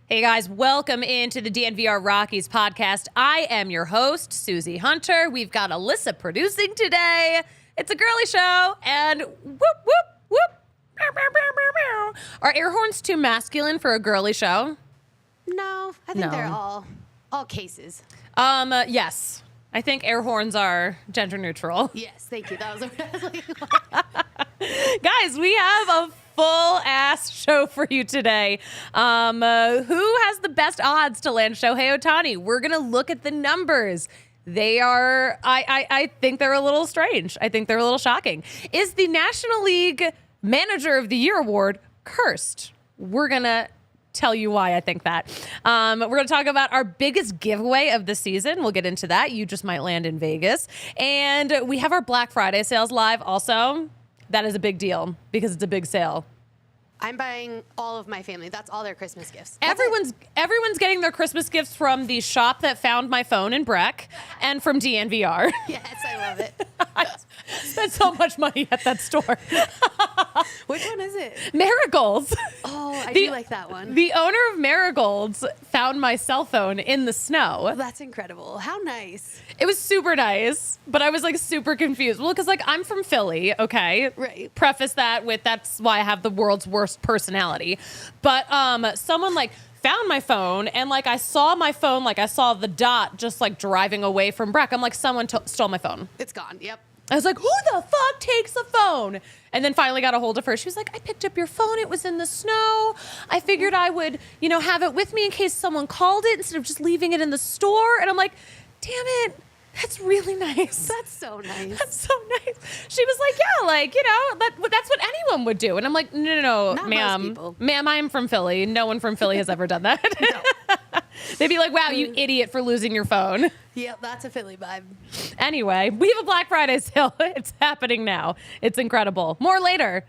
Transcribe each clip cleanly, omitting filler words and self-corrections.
Hey guys, welcome into the DNVR Rockies Podcast. I am your host, Suzie Hunter. We've got Alyssa producing today. It's a girly show, and whoop, whoop, whoop. Are air horns too masculine for a girly show? No, I think they're all cases. Yes. I think air horns are gender neutral. Yes, thank you. That was what I was like. Guys, we have a full-ass show for you today. Who has the best odds to land Shohei Ohtani? We're going to look at the numbers. They are, I think they're a little strange. I think they're a little shocking. Is the National League Manager of the Year award cursed? We're going to tell you why I think that. We're going to talk about our biggest giveaway of the season. We'll get into that. You just might land in Vegas. And we have our Black Friday sales live also. That is a big deal because it's a big sale. I'm buying all of my family. That's all their Christmas gifts. Everyone's getting their Christmas gifts from the shop that found my phone in Breck and from DNVR. Yes, I love it. I spent so much money at that store. Which one is it? Marigolds. Oh, I do like that one. The owner of Marigolds found my cell phone in the snow. That's incredible. How nice. It was super nice, but I was like super confused. Well, because like I'm from Philly, okay? Right. Preface that with that's why I have the world's worst personality. But someone like found my phone and like I saw my phone, like I saw the dot just like driving away from Breck. I'm like, someone stole my phone. It's gone. Yep. I was like, who the fuck takes a phone? And then finally got a hold of her. She was like, I picked up your phone. It was in the snow. I figured I would, have it with me in case someone called it instead of just leaving it in the store. And I'm like, damn it. That's really nice. That's so nice. That's so nice. She was like, yeah, like, that's what anyone would do. And I'm like, no, Not ma'am. most people. Ma'am, I'm from Philly. No one from Philly has ever done that. No. They'd be like, wow, you idiot for losing your phone. Yep, that's a Philly vibe. Anyway, we have a Black Friday sale. It's happening now. It's incredible. More later.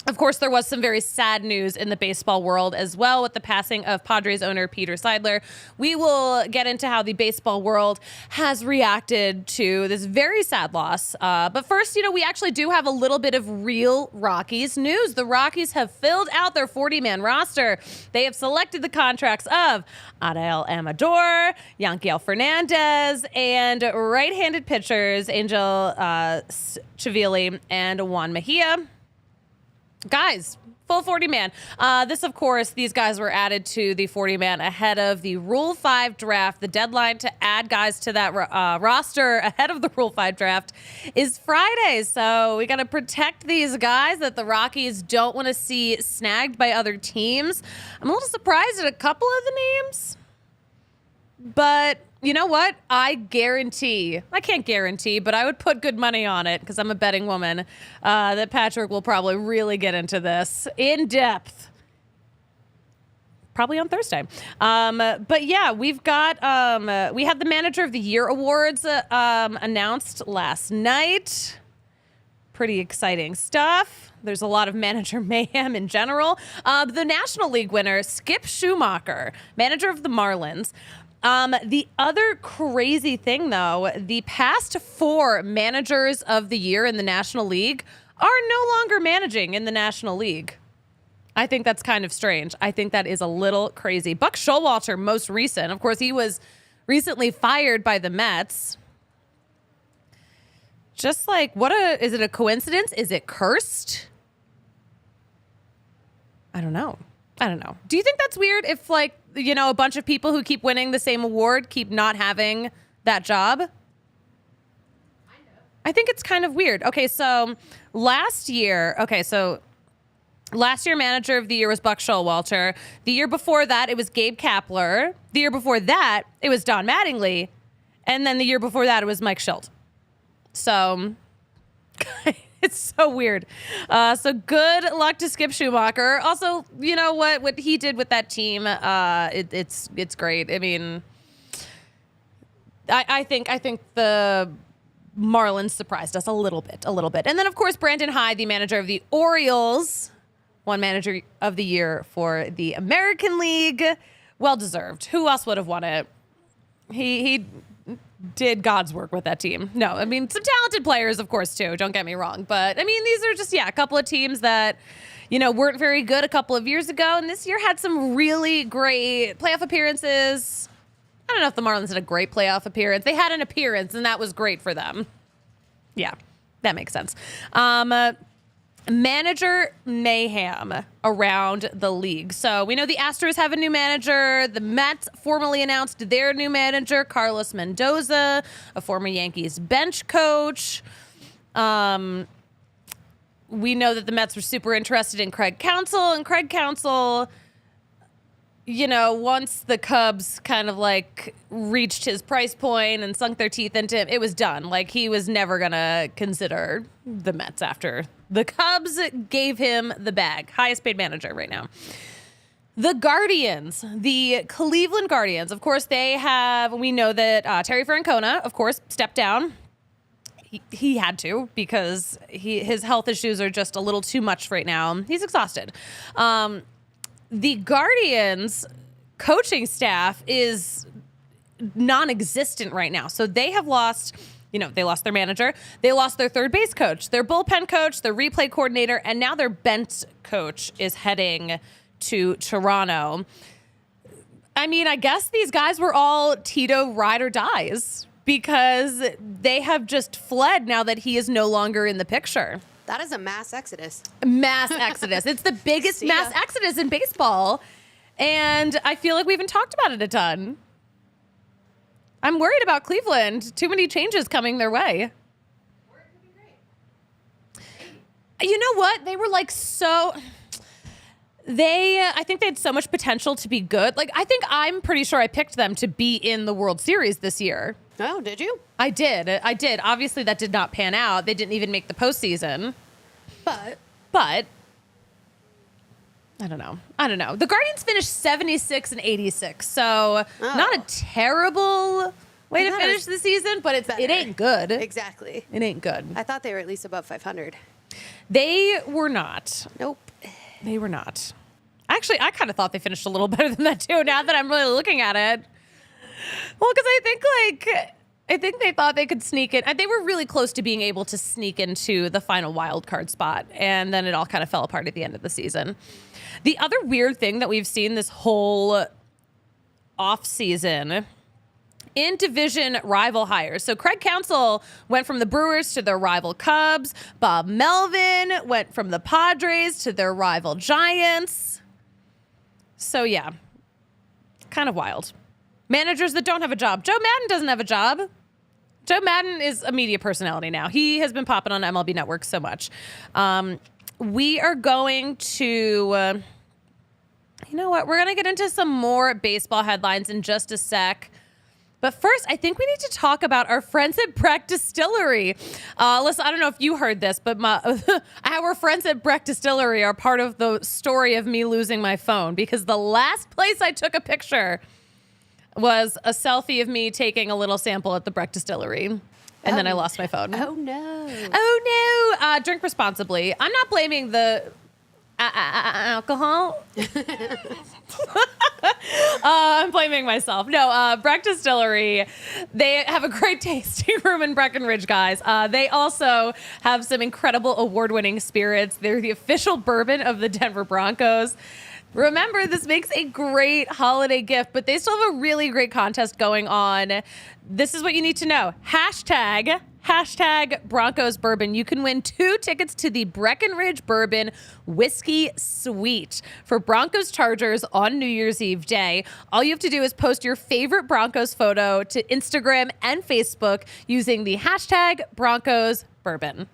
Of course, there was some very sad news in the baseball world as well with the passing of Padres owner Peter Siedler. We will get into how the baseball world has reacted to this very sad loss. But first, we actually do have a little bit of real Rockies news. The Rockies have filled out their 40-man roster. They have selected the contracts of Adael Amador, Yanquiel Fernandez, and right-handed pitchers Angel Chavili and Juan Mejia. Guys, full 40-man. These guys were added to the 40-man ahead of the Rule 5 draft. The deadline to add guys to that roster ahead of the Rule 5 draft is Friday. So we got to protect these guys that the Rockies don't want to see snagged by other teams. I'm a little surprised at a couple of the names, but you know what? I can't guarantee, but I would put good money on it because I'm a betting woman, that Patrick will probably really get into this in depth. Probably on Thursday. But yeah, we had the Manager of the Year awards announced last night. Pretty exciting stuff. There's a lot of manager mayhem in general. The National League winner, Skip Schumacher, manager of the Marlins. The other crazy thing, though, the past 4 managers of the year in the National League are no longer managing in the National League. I think that's kind of strange. I think that is a little crazy. Buck Showalter, most recent. Of course, he was recently fired by the Mets. Just like, is it a coincidence? Is it cursed? I don't know. Do you think that's weird if, like, a bunch of people who keep winning the same award keep not having that job? I think it's kind of weird. Okay, so last year Manager of the Year was Buck Showalter. The year before that, it was Gabe Kapler. The year before that, it was Don Mattingly. And then the year before that, it was Mike Schilt. So It's so weird. So good luck to Skip Schumacher. Also, you know what he did with that team, it's great. I mean, I think the Marlins surprised us a little bit. And then, of course, Brandon Hyde, the manager of the Orioles, won Manager of the Year for the American League. Well-deserved. Who else would have won it? He did God's work with that team. No, I mean, some talented players, of course, too. Don't get me wrong. But, I mean, these are just, a couple of teams that, weren't very good a couple of years ago. And this year had some really great playoff appearances. I don't know if the Marlins had a great playoff appearance. They had an appearance, and that was great for them. Yeah, that makes sense. Manager mayhem around the league. So we know the Astros have a new manager. The Mets formally announced their new manager, Carlos Mendoza, a former Yankees bench coach. We know that the Mets were super interested in Craig Counsell, and Craig Counsell, once the Cubs kind of reached his price point and sunk their teeth into him, it was done. He was never going to consider the Mets after the Cubs gave him the bag. Highest paid manager right now. The Guardians, the Cleveland Guardians, of course, we know that Terry Francona, of course, stepped down. He had to because his health issues are just a little too much right now. He's exhausted. The Guardians coaching staff is non-existent right now. So they have lost, they lost their manager. They lost their third base coach, their bullpen coach, their replay coordinator, and now their bench coach is heading to Toronto. I mean, I guess these guys were all Tito ride or dies because they have just fled now that he is no longer in the picture. That is a mass exodus. Mass exodus. It's the biggest mass exodus in baseball. And I feel like we haven't talked about it a ton. I'm worried about Cleveland. Too many changes coming their way. Or it could be great. You know what? They were I think they had so much potential to be good. I'm pretty sure I picked them to be in the World Series this year. Oh, did you? I did. Obviously, that did not pan out. They didn't even make the postseason. But I don't know. The Guardians finished 76-86, so not a terrible way to finish the season, but it ain't good. Exactly. It ain't good. I thought they were at least above 500. They were not. Nope. They were not. Actually, I kind of thought they finished a little better than that, too, now that I'm really looking at it. Well, because I think they thought they could sneak in. They were really close to being able to sneak into the final wild card spot, and then it all kind of fell apart at the end of the season. The other weird thing that we've seen this whole offseason in division rival hires. So Craig Counsell went from the Brewers to their rival Cubs. Bob Melvin went from the Padres to their rival Giants. So, yeah, kind of wild. Managers that don't have a job. Joe Madden doesn't have a job. Joe Madden is a media personality now. He has been popping on MLB Network so much. We are going to, you know what? We're going to get into some more baseball headlines in just a sec. But first, I think we need to talk about our friends at Breck Distillery. Listen, I don't know if you heard this, but our friends at Breck Distillery are part of the story of me losing my phone because the last place I took a picture was a selfie of me taking a little sample at the Breck Distillery. And then I lost my phone. Oh, no. Oh, no. Drink responsibly. I'm not blaming the alcohol. I'm blaming myself. No, Breck Distillery, they have a great tasting room in Breckenridge, guys. They also have some incredible award-winning spirits. They're the official bourbon of the Denver Broncos. Remember, this makes a great holiday gift, but they still have a really great contest going on. This is what you need to know. Hashtag Broncos Bourbon. You can win 2 tickets to the Breckenridge Bourbon Whiskey Suite for Broncos Chargers on New Year's Eve day. All you have to do is post your favorite Broncos photo to Instagram and Facebook using the hashtag Broncos Bourbon.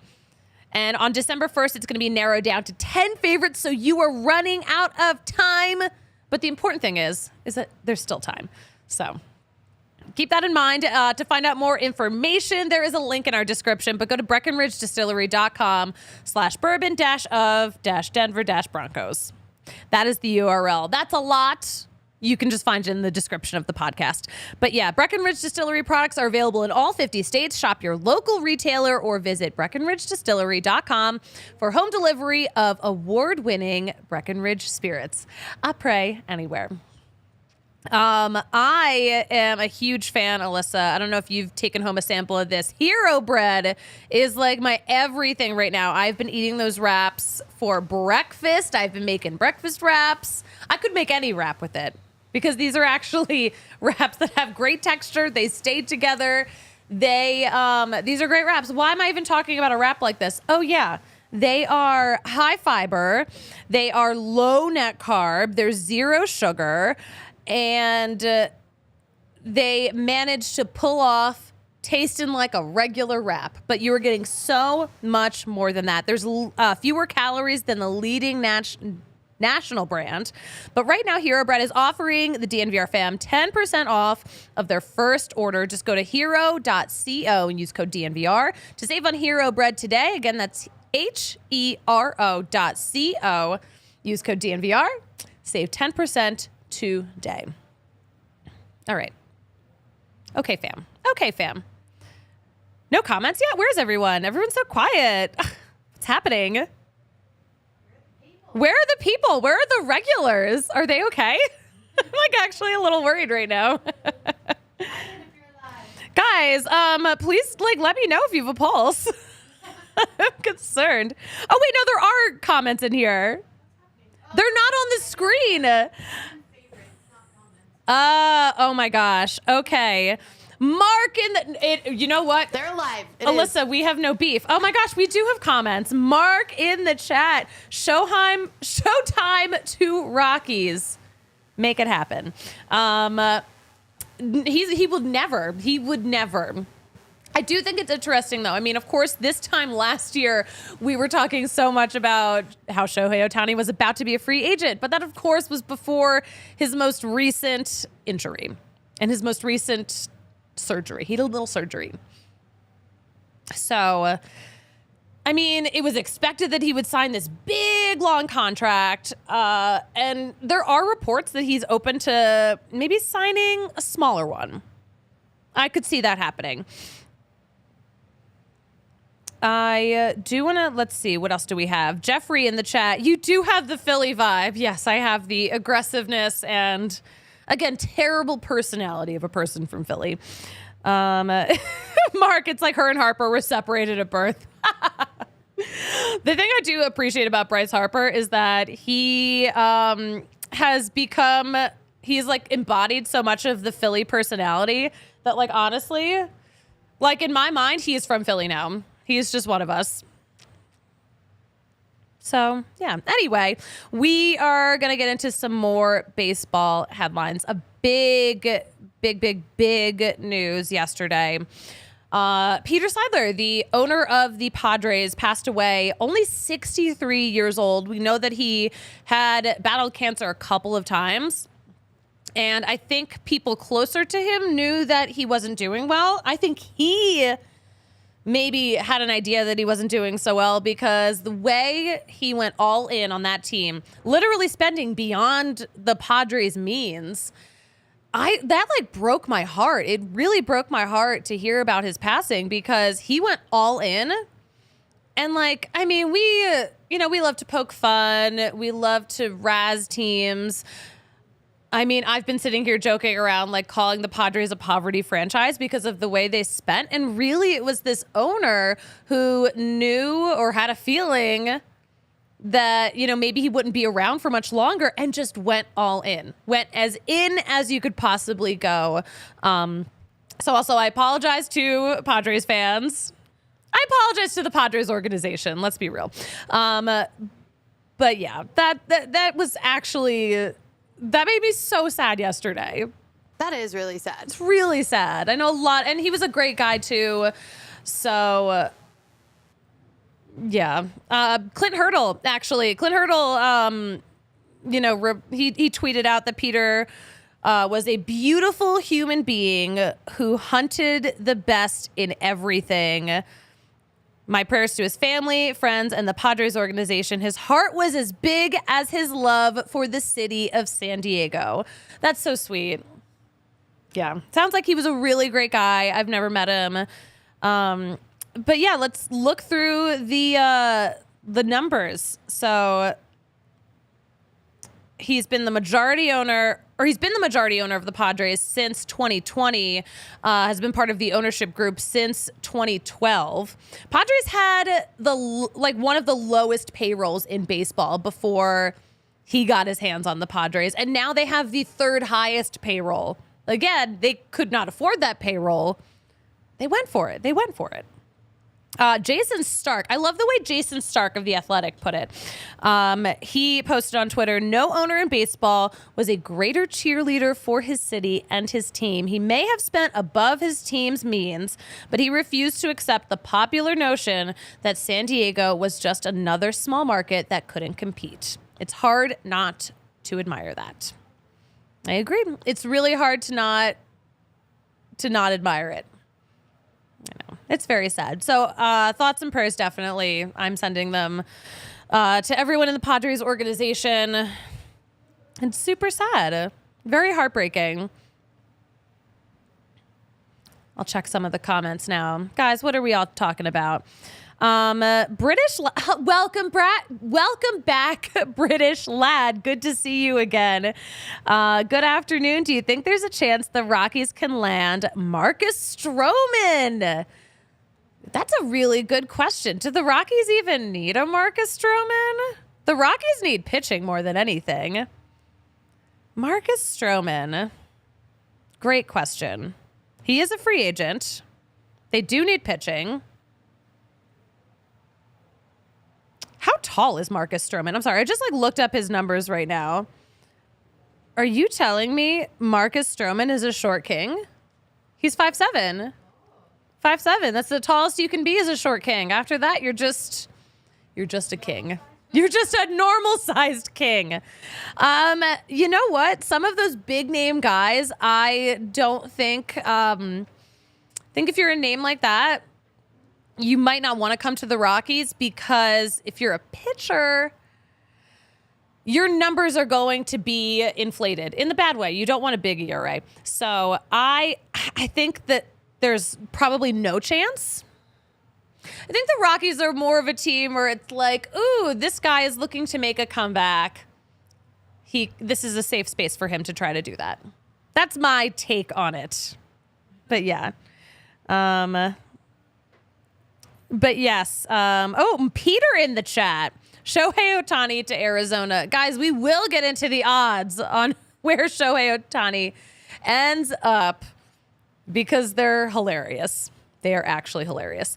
And on December 1st, it's going to be narrowed down to 10 favorites, so you are running out of time. But the important thing is that there's still time. So keep that in mind. To find out more information, there is a link in our description, but go to breckenridgedistillery.com/bourbon-of-Denver-Broncos. That is the URL. That's a lot. You can just find it in the description of the podcast. But yeah, Breckenridge Distillery products are available in all 50 states. Shop your local retailer or visit breckenridgedistillery.com for home delivery of award-winning Breckenridge spirits. Après anywhere. I am a huge fan, Alyssa. I don't know if you've taken home a sample of this. Hero bread is like my everything right now. I've been eating those wraps for breakfast. I've been making breakfast wraps. I could make any wrap with it because these are actually wraps that have great texture. They stay together. These are great wraps. Why am I even talking about a wrap like this? Oh yeah. They are high fiber. They are low net carb. There's zero sugar. And they managed to pull off tasting like a regular wrap, but you are getting so much more than that. There's fewer calories than the leading national brand. But right now, Hero Bread is offering the DNVR fam 10% off of their first order. Just go to hero.co and use code DNVR to save on Hero Bread today. Again, that's hero.co. Use code DNVR. Save 10% today. All right. Okay, fam. No comments yet? Where's everyone? Everyone's so quiet. What's happening? Where are the people? Where are the regulars? Are they okay? I'm like actually a little worried right now. Guys, please let me know if you have a pulse. I'm concerned. Oh wait, no, there are comments in here. They're not on the screen. Oh my gosh. Okay. Mark you know what? They're live. Alyssa, we have no beef. Oh my gosh, we do have comments. Mark in the chat. Showtime to Rockies. Make it happen. He would never. I do think it's interesting, though. I mean, of course, this time last year, we were talking so much about how Shohei Ohtani was about to be a free agent. But that, of course, was before his most recent injury and his most recent surgery. He did a little surgery. So, I mean, it was expected that he would sign this big, long contract. And there are reports that he's open to maybe signing a smaller one. I could see that happening. I do want to, let's see, what else do we have? Jeffrey in the chat, you do have the Philly vibe. Yes, I have the aggressiveness and, again, terrible personality of a person from Philly. Mark, it's like her and Harper were separated at birth. The thing I do appreciate about Bryce Harper is that he has become, he's like embodied so much of the Philly personality that, like, honestly, like in my mind, he is from Philly now. He's just one of us. So, yeah. Anyway, we are going to get into some more baseball headlines. A big news yesterday. Peter Siedler, the owner of the Padres, passed away, only 63 years old. We know that he had battled cancer a couple of times. And I think people closer to him knew that he wasn't doing well. I think he maybe had an idea that he wasn't doing so well because the way he went all in on that team, literally spending beyond the Padres' means, that like broke my heart. It really broke my heart to hear about his passing because he went all in. And like, I mean, we love to poke fun. We love to razz teams. I mean, I've been sitting here joking around, like calling the Padres a poverty franchise because of the way they spent. And really, it was this owner who knew or had a feeling that, maybe he wouldn't be around for much longer and just went all in. Went as in as you could possibly go. So also, I apologize to Padres fans. I apologize to the Padres organization. Let's be real. But yeah, that was actually... That made me so sad yesterday. That is really sad. It's really sad. I know a lot, and he was a great guy too. So, yeah. Clint Hurdle, actually. Clint Hurdle, he tweeted out that Peter was a beautiful human being who hunted the best in everything. My prayers to his family, friends, and the Padres organization. His heart was as big as his love for the city of San Diego. That's so sweet. Yeah. Sounds like he was a really great guy. I've never met him. But yeah, let's look through the numbers. So he's been the majority owner of the Padres since 2020, has been part of the ownership group since 2012. Padres had one of the lowest payrolls in baseball before he got his hands on the Padres, and now they have the third highest payroll. Again, they could not afford that payroll. They went for it. Jason Stark. I love the way Jason Stark of The Athletic put it. He posted on Twitter, no owner in baseball was a greater cheerleader for his city and his team. He may have spent above his team's means, but he refused to accept the popular notion that San Diego was just another small market that couldn't compete. It's hard not to admire that. I agree. It's really hard to not admire it. I know. It's very sad. So thoughts and prayers, definitely. I'm sending them to everyone in the Padres organization. It's super sad. Very heartbreaking. I'll check some of the comments now. Guys, what are we all talking about? Welcome back, British lad. Good to see you again. Good afternoon. Do you think there's a chance the Rockies can land Marcus Stroman? That's a really good question. Do the Rockies even need a Marcus Stroman? The Rockies need pitching more than anything. Marcus Stroman. Great question. He is a free agent. They do need pitching. How tall is Marcus Stroman? I'm sorry. I just looked up his numbers right now. Are you telling me Marcus Stroman is a short king? He's 5'7". 5'7". That's the tallest you can be as a short king. After that, you're just a king. You're just a normal sized king. You know what? Some of those big name guys, I don't think if you're a name like that, you might not want to come to the Rockies, because if you're a pitcher, your numbers are going to be inflated in the bad way. You don't want a big ERA. So I think that there's probably no chance. I think the Rockies are more of a team where it's like, ooh, this guy is looking to make a comeback. This is a safe space for him to try to do that. That's my take on it. But yeah. But yes. Peter in the chat. Shohei Ohtani to Arizona. Guys, we will get into the odds on where Shohei Ohtani ends up, because they're hilarious. They are actually hilarious.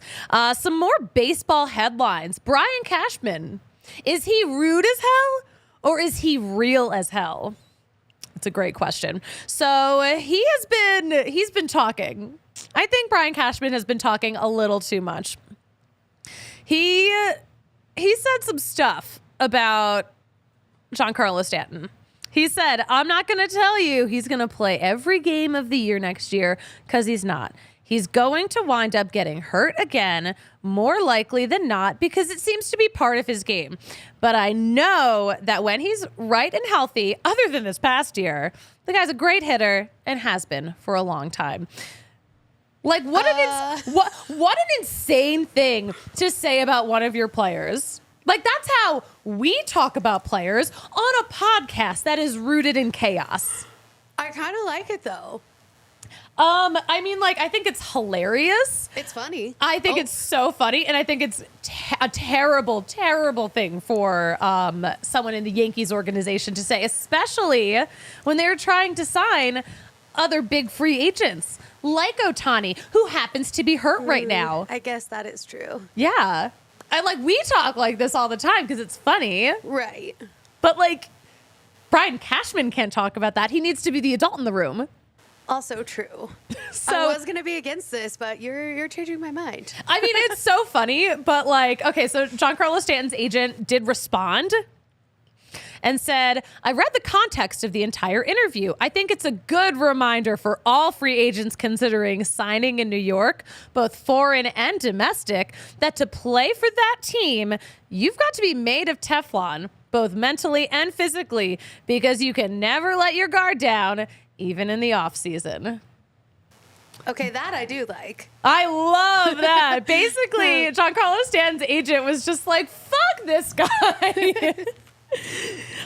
Some more baseball headlines. Brian Cashman. Is he rude as hell, or is he real as hell? It's a great question. So he's been talking. I think Brian Cashman has been talking a little too much. He said some stuff about Giancarlo Stanton. He said, I'm not going to tell you he's going to play every game of the year next year, because he's not. He's going to wind up getting hurt again, more likely than not, because it seems to be part of his game. But I know that when he's right and healthy, other than this past year, the guy's a great hitter and has been for a long time. Like, what an insane thing to say about one of your players. Like, that's how we talk about players on a podcast that is rooted in chaos. I kind of like it, though. I think it's hilarious. It's funny. I think it's so funny, and I think it's a terrible, terrible thing for someone in the Yankees organization to say, especially when they're trying to sign other big free agents like Ohtani, who happens to be hurt right now. I guess that is true. Yeah. We talk like this all the time because it's funny. Right. But Brian Cashman can't talk about that. He needs to be the adult in the room. Also true. So, I was going to be against this, but you're changing my mind. It's so funny, but okay, so Giancarlo Stanton's agent did respond, and said, I read the context of the entire interview. I think it's a good reminder for all free agents considering signing in New York, both foreign and domestic, that to play for that team, you've got to be made of Teflon, both mentally and physically, because you can never let your guard down, even in the offseason. Okay, that I do like. I love that. Basically, Giancarlo Stanton's agent was just like, fuck this guy.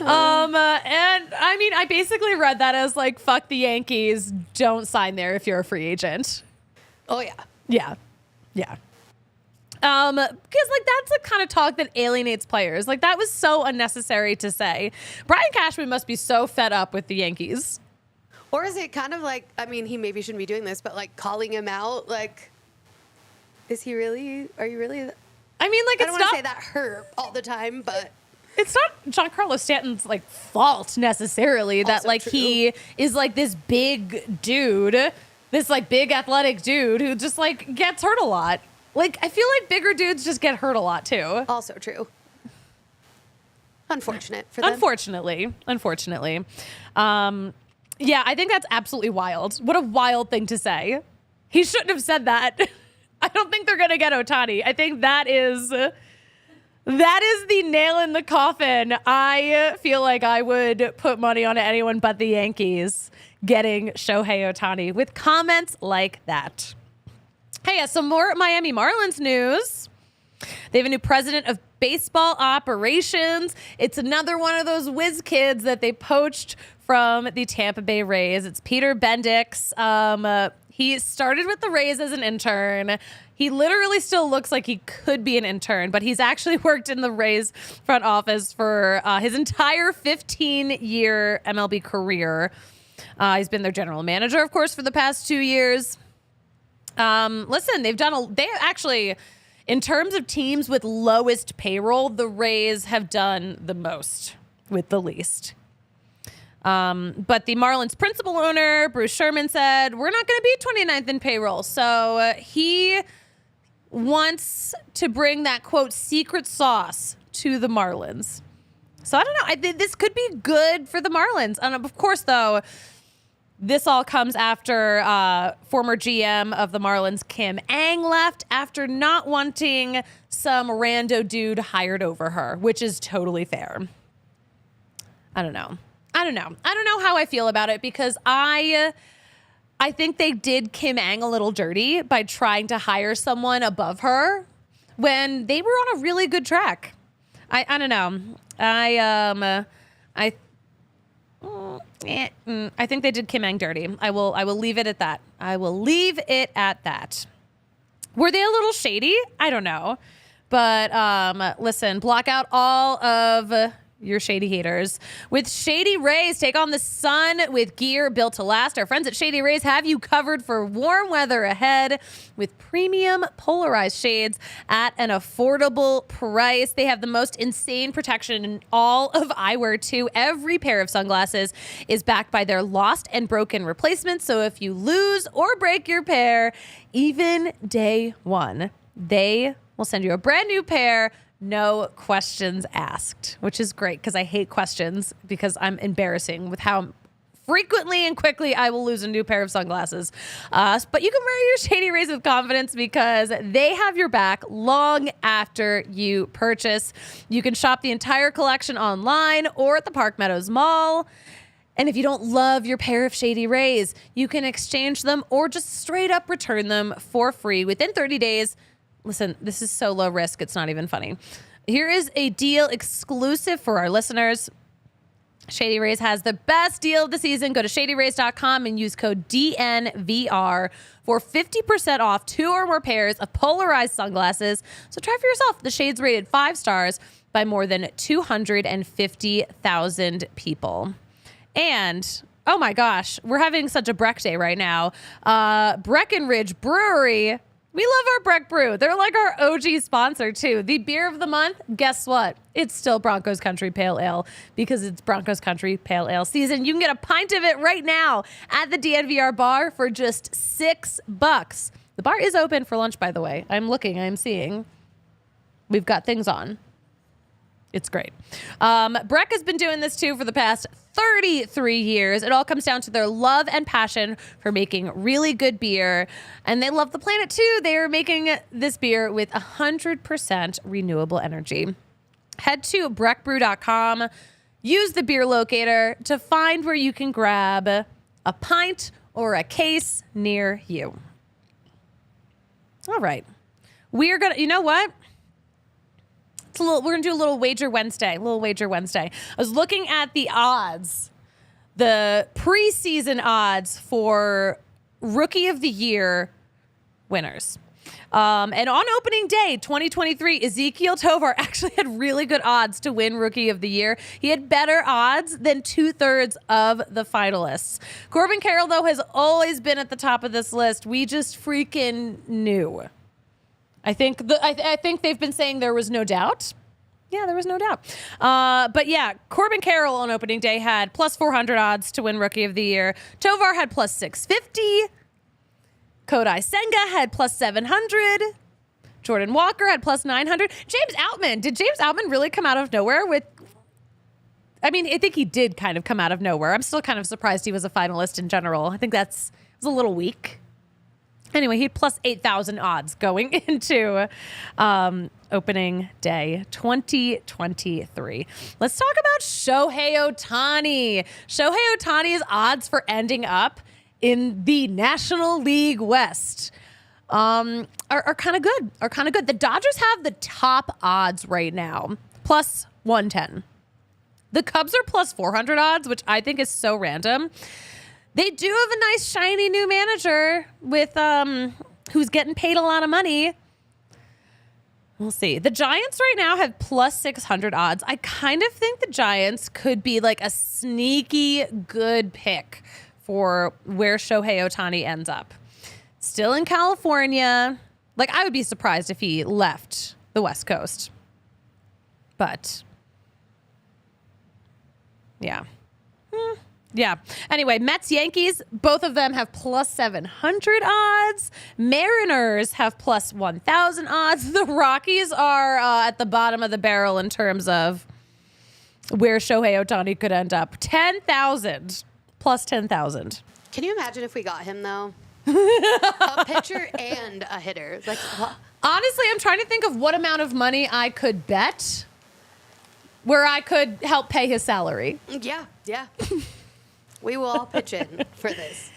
And I mean, I basically read that as like, fuck the Yankees, don't sign there if you're a free agent. Oh, yeah. Yeah. Yeah. Because like that's the kind of talk that alienates players. Like that was so unnecessary to say. Brian Cashman must be so fed up with the Yankees. Or is it kind of like, I mean, he maybe shouldn't be doing this, but like calling him out, like, are you really? I mean, like I it's don't want not to say that hurt all the time, but it's not Giancarlo Stanton's like fault necessarily that Also like true. he is like this big dude, this like big athletic dude who just like gets hurt a lot. Like, I feel like bigger dudes just get hurt a lot, too. also true. Unfortunate for them. Unfortunately. Yeah, I think that's absolutely wild. What a wild thing to say. He shouldn't have said that. I don't think they're going to get Ohtani. I think that is the nail in the coffin. I feel like I would put money on anyone but the Yankees getting Shohei Ohtani with comments like that. Hey, some more Miami Marlins news. They have a new president of baseball operations. It's another one of those whiz kids that they poached from the Tampa Bay Rays. It's Peter Bendix. He started with the Rays as an intern. He literally still looks like he could be an intern, but he's actually worked in the Rays front office for his entire 15-year MLB career. He's been their general manager, of course, for the past 2 years. Listen, they actually, in terms of teams with lowest payroll, the Rays have done the most with the least. But the Marlins principal owner, Bruce Sherman, said, we're not going to be 29th in payroll. So he wants to bring that, quote, secret sauce to the Marlins. So I don't know. I think this could be good for the Marlins. And of course, though, this all comes after former GM of the Marlins, Kim Ang, left after not wanting some rando dude hired over her, which is totally fair. I don't know how I feel about it because I think they did Kim Ang a little dirty by trying to hire someone above her when they were on a really good track. I don't know. I think they did Kim Ang dirty. I will leave it at that. Were they a little shady? I don't know. But listen, block out all of your shady haters. With Shady Rays, take on the sun with gear built to last. Our friends at Shady Rays have you covered for warm weather ahead with premium polarized shades at an affordable price. They have the most insane protection in all of eyewear, too. Every pair of sunglasses is backed by their lost and broken replacements. So if you lose or break your pair, even day one, they will send you a brand new pair. No questions asked, which is great because I hate questions because I'm embarrassing with how frequently and quickly I will lose a new pair of sunglasses. But you can wear your Shady Rays with confidence because they have your back long after you purchase. You can shop the entire collection online or at the Park Meadows Mall. And if you don't love your pair of Shady Rays, you can exchange them or just straight up return them for free within 30 days. Listen, this is so low risk, it's not even funny. Here is a deal exclusive for our listeners. Shady Rays has the best deal of the season. Go to shadyrays.com and use code DNVR for 50% off 2 or more pairs of polarized sunglasses. So try for yourself. The shades rated 5 stars by more than 250,000 people. And oh my gosh, we're having such a Breck day right now. Breckenridge Brewery. We love our Breck Brew. They're like our OG sponsor, too. The beer of the month, guess what? It's still Broncos Country Pale Ale because it's Broncos Country Pale Ale season. You can get a pint of it right now at the DNVR bar for just $6. The bar is open for lunch, by the way. I'm seeing. We've got things on. It's great. Breck has been doing this too for the past 33 years. It all comes down to their love and passion for making really good beer. And they love the planet too. They are making this beer with 100% renewable energy. Head to breckbrew.com. Use the beer locator to find where you can grab a pint or a case near you. All right. We are going to, you know what? We're going to do a little Wager Wednesday. I was looking at the odds, the preseason odds for Rookie of the Year winners. And on opening day, 2023, Ezekiel Tovar actually had really good odds to win Rookie of the Year. He had better odds than 2/3 of the finalists. Corbin Carroll, though, has always been at the top of this list. We just freaking knew. I think they've been saying there was no doubt. Yeah, there was no doubt. But yeah, Corbin Carroll on opening day had plus 400 odds to win Rookie of the Year. Tovar had plus 650. Kodai Senga had plus 700. Jordan Walker had plus 900. James Outman. Did James Outman really come out of nowhere with... I mean, I think he did kind of come out of nowhere. I'm still kind of surprised he was a finalist in general. I think it was a little weak. Anyway, he had plus 8,000 odds going into opening day 2023. Let's talk about Shohei Ohtani. Shohei Ohtani's odds for ending up in the National League West are kind of good. The Dodgers have the top odds right now, plus 110. The Cubs are plus 400 odds, which I think is so random. They do have a nice shiny new manager with who's getting paid a lot of money. We'll see. The Giants right now have plus 600 odds. I kind of think the Giants could be like a sneaky good pick for where Shohei Ohtani ends up. Still in California. Like, I would be surprised if he left the West Coast. But, yeah. Yeah. Anyway, Mets, Yankees, both of them have plus 700 odds. Mariners have plus 1,000 odds. The Rockies are at the bottom of the barrel in terms of where Shohei Ohtani could end up. 10,000. Plus 10,000. Can you imagine if we got him, though? A pitcher and a hitter. Like, honestly, I'm trying to think of what amount of money I could bet where I could help pay his salary. Yeah. We will all pitch in for this.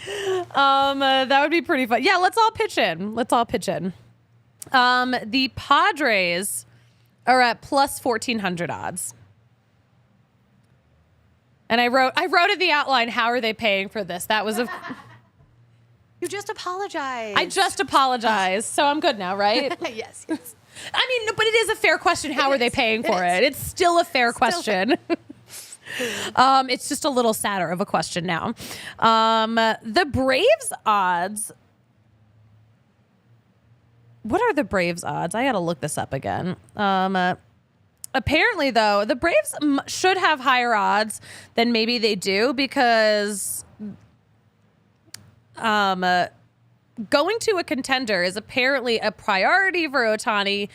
That would be pretty fun. Yeah, let's all pitch in. The Padres are at plus 1,400 odds. And I wrote in the outline, how are they paying for this? That was You just apologized. I just apologized, so I'm good now, right? Yes. I mean, but it is a fair question. How are they paying for it? It's still a fair question. It's just a little sadder of a question now. The Braves odds. What are the Braves odds? I got to look this up again. Apparently, though, the Braves should have higher odds than maybe they do because going to a contender is apparently a priority for Ohtani.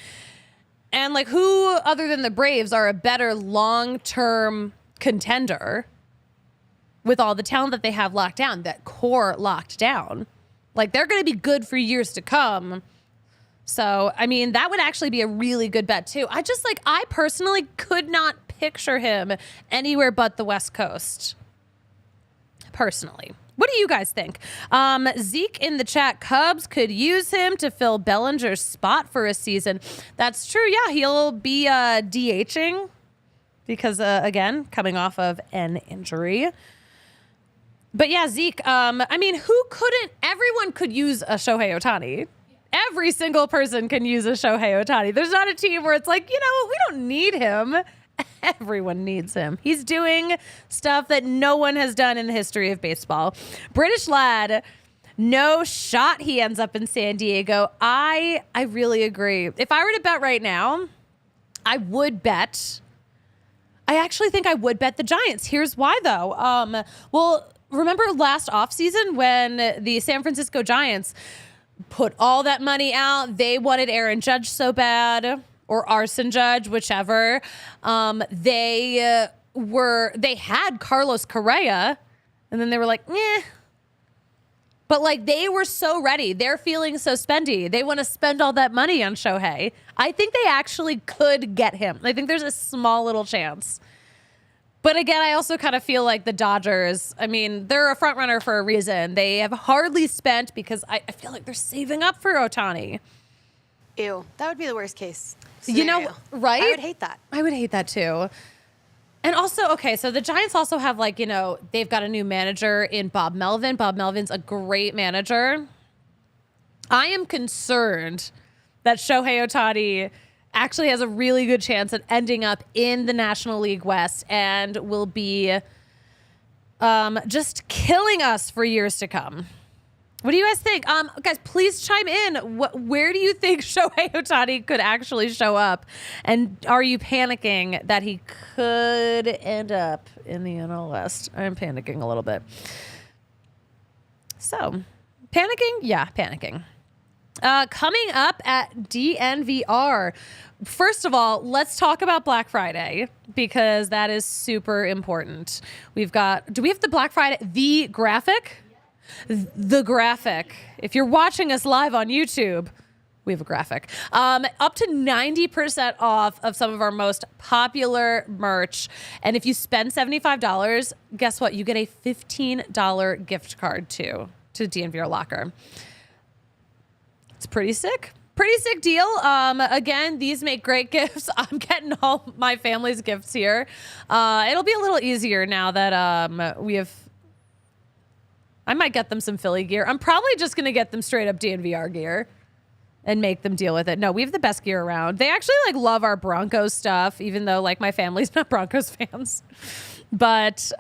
And, like, who other than the Braves are a better long-term contender with all the talent that they have locked down, that core locked down? Like, they're going to be good for years to come. So, I mean, that would actually be a really good bet, too. I personally could not picture him anywhere but the West Coast. Personally. What do you guys think? Zeke in the chat, Cubs could use him to fill Bellinger's spot for a season. That's true. Yeah, he'll be DHing because, again, coming off of an injury. But yeah, Zeke, I mean, who couldn't? Everyone could use a Shohei Ohtani. Every single person can use a Shohei Ohtani. There's not a team where it's like, you know, we don't need him. Everyone needs him. He's doing stuff that no one has done in the history of baseball. British lad, no shot he ends up in San Diego. I really agree. If I were to bet right now, I actually think I would bet the Giants. Here's why, though. Well, remember last offseason when the San Francisco Giants put all that money out? They wanted Aaron Judge so bad. or arson judge, whichever. They had Carlos Correa, and then they were like, eh. But like they were so ready. They're feeling so spendy. They want to spend all that money on Shohei. I think they actually could get him. I think there's a small little chance. But again, I also kind of feel like the Dodgers, I mean, they're a front runner for a reason. They have hardly spent because I feel like they're saving up for Ohtani. Ew, that would be the worst case scenario. You know, right? I would hate that. I would hate that too. And also, okay, so the Giants also have like, you know, they've got a new manager in Bob Melvin. Bob Melvin's a great manager. I am concerned that Shohei Ohtani actually has a really good chance at ending up in the National League West and will be just killing us for years to come. What do you guys think? Guys, please chime in. Where do you think Shohei Ohtani could actually show up? And are you panicking that he could end up in the NL West? I'm panicking a little bit. So, panicking? Yeah, panicking. Coming up at DNVR. First of all, let's talk about Black Friday because that is super important. Do we have the Black Friday, the graphic? The graphic. If you're watching us live on YouTube, we have a graphic. Up to 90% off of some of our most popular merch. And if you spend $75, guess what? You get a $15 gift card to DNVR Locker. It's pretty sick. Pretty sick deal. Again, these make great gifts. I'm getting all my family's gifts here. It'll be a little easier now that we have... I might get them some Philly gear. I'm probably just going to get them straight up DNVR gear and make them deal with it. No, we have the best gear around. They actually like love our Broncos stuff, even though like my family's not Broncos fans. But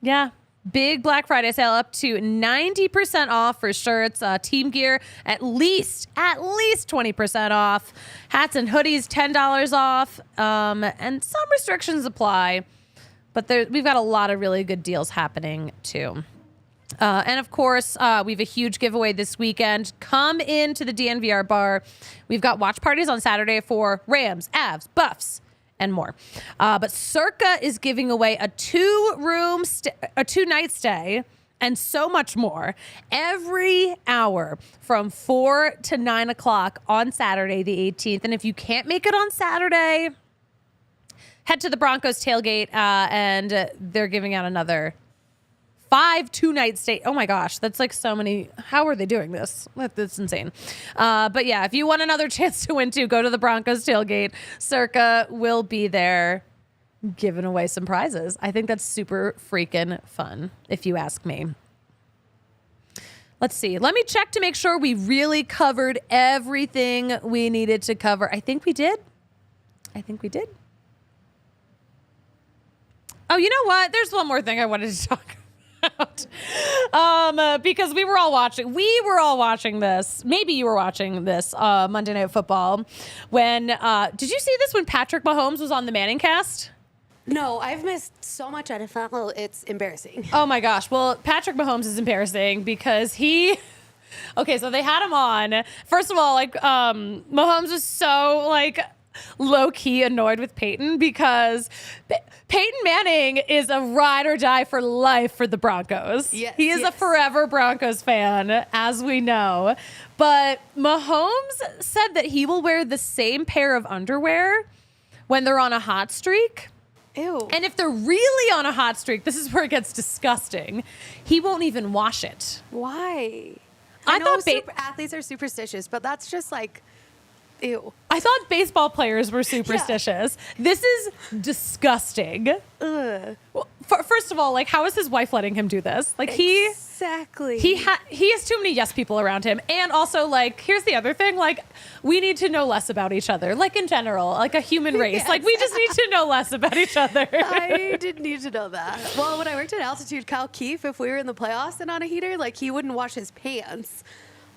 yeah, big Black Friday sale up to 90% off for shirts, team gear, at least 20% off. Hats and hoodies, $10 off. And some restrictions apply. But we've got a lot of really good deals happening, too. And, of course, we have a huge giveaway this weekend. Come into the DNVR bar. We've got watch parties on Saturday for Rams, Avs, Buffs, and more. But Circa is giving away a two-night stay and so much more every hour from 4 to 9 o'clock on Saturday, the 18th. And if you can't make it on Saturday... head to the Broncos tailgate, and they're giving out another 5 two-night stay. Oh my gosh, that's like so many. How are they doing this? That's insane. But yeah, if you want another chance to win too, go to the Broncos tailgate. Circa will be there giving away some prizes. I think that's super freaking fun, if you ask me. Let's see. Let me check to make sure we really covered everything we needed to cover. I think we did. Oh, you know what? There's one more thing I wanted to talk about. Because we were all watching this. Maybe you were watching this Monday Night Football. When did you see this when Patrick Mahomes was on the Manning cast? No, I've missed so much NFL. It's embarrassing. Oh my gosh. Well, Patrick Mahomes is embarrassing because okay, so they had him on. First of all, like Mahomes was so like low-key annoyed with Peyton because Peyton Manning is a ride or die for life for the Broncos. Yes, he is a forever Broncos fan, as we know. But Mahomes said that he will wear the same pair of underwear when they're on a hot streak. Ew. And if they're really on a hot streak, this is where it gets disgusting. He won't even wash it. Why? I thought athletes are superstitious, but that's just like... ew. I thought baseball players were superstitious. Yeah. This is disgusting. Ugh. Well, first of all, like, how is his wife letting him do this? Like, exactly. he has too many yes people around him. And also, like, here's the other thing. Like, we need to know less about each other. Like, in general, like a human race. Yes. Like, we just need to know less about each other. I didn't need to know that. Well, when I worked at Altitude, Kyle Keefe, if we were in the playoffs and on a heater, like, he wouldn't wash his pants.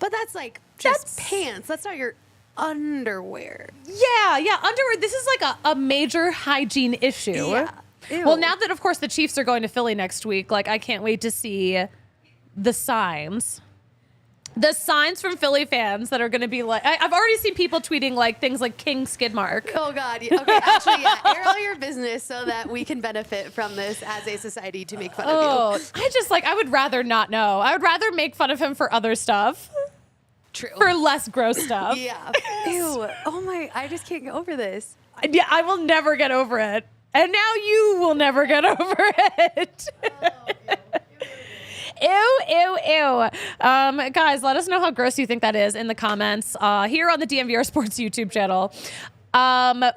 But that's, like, just pants. That's not your... underwear. Yeah, underwear. This is like a major hygiene issue. Yeah. Ew. Well, now that, of course, the Chiefs are going to Philly next week, like, I can't wait to see the signs. The signs from Philly fans that are going to be like, I've already seen people tweeting like things like King Skid Mark. Oh God. Okay. Actually, yeah. Air all your business so that we can benefit from this as a society to make fun of you. I would rather not know. I would rather make fun of him for other stuff. True. For less gross stuff. Yeah. Ew. Oh my, I just can't get over this. Yeah, I will never get over it. And now you will never get over it. Ew. Guys, let us know how gross you think that is in the comments here on the DNVR Sports YouTube channel.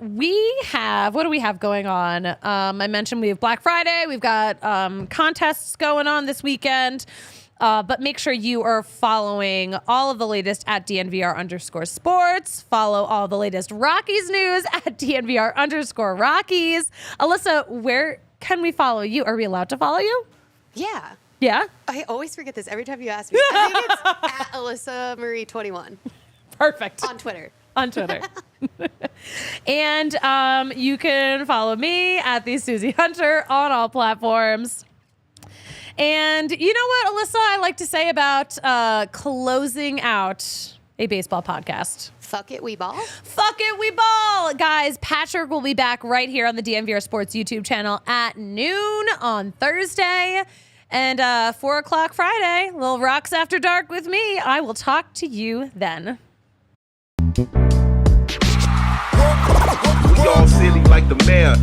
We have, what do we have going on? I mentioned we have Black Friday. We've got contests going on this weekend. But make sure you are following all of the latest at DNVR_sports. Follow all the latest Rockies news at DNVR_Rockies. Alyssa, where can we follow you? Are we allowed to follow you? Yeah. Yeah? I always forget this every time you ask me. I think it's at Alyssa Marie 21. Perfect. On Twitter. And you can follow me at the Suzie Hunter on all platforms. And you know what, Alyssa, I like to say about closing out a baseball podcast? Fuck it, we ball. Fuck it, we ball. Guys, Patrick will be back right here on the DNVR Sports YouTube channel at noon on Thursday. And 4 o'clock Friday, little Rocks After Dark with me. I will talk to you then. We all silly like the mayor.